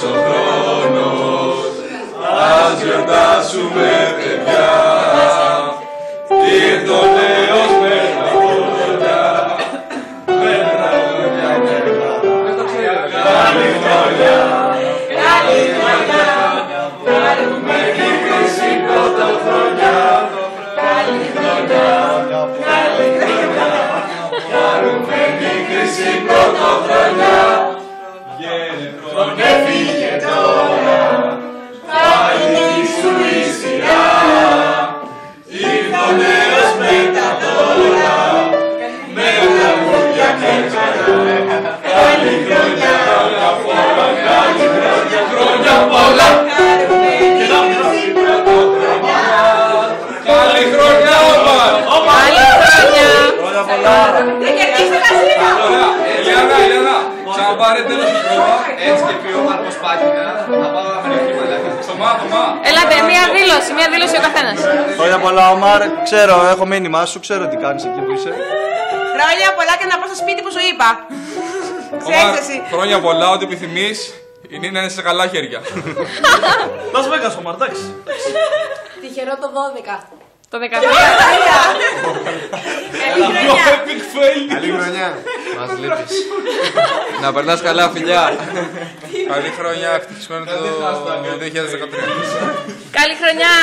ο χρόνος, ας γιορτάσουμε παιδιά. Ήρθε ο νέος με τα χρόνια, με τα χρόνια, καλή χρονιά, καλή χρονιά, κάνουμε τη χρυσή πρωτοχρονιά, καλή χρονιά, καλή χρονιά, κάνουμε τη χρυσή πρωτοχρονιά. Γενναιόν έφυγε τώρα, πάλι σου η σειρά. Ήρθε ο νέος με τα τώρα, με τραγούδια και χαρά. Καλή χρονιά, καλή χρονιά, χρόνια πολλά. Καλή χρονιά, όπα! Καλή χρονιά! Χρόνια πολλά! Δεν κερδίσετε καζίνο! Ηλιάνα, Ηλιάνα, ξαναπάρε τέλος του κόμμα. Έτσι και πει ο Μάρκος Πάκινα, θα πάω να με ρεχτεί μαλάκα. Θωμά. Έλατε, μία δήλωση ο καθένας. Χρόνια πολλά, Ομάρ. Ξέρω, έχω μήνυμά σου, ξέρω τι κάνεις εκεί που είσαι. Χρόνια πολλά και να πάω στο σπίτι που σου είπα. Ομάρ, χρόνια πολλά, ό,τι επιθυμείς. Η Νίνα είναι σε καλά χέρια. Las Vegas, Ομάρ, εντάξει. Τυχερό το 12. Το 13. Καλή χρονιά. Epic fail. Καλή χρονιά. Μας λείπεις. Να περνάς καλά, φιλιά. Καλή χρονιά, ευτυχισμένο το 2013. Καλή χρονιά!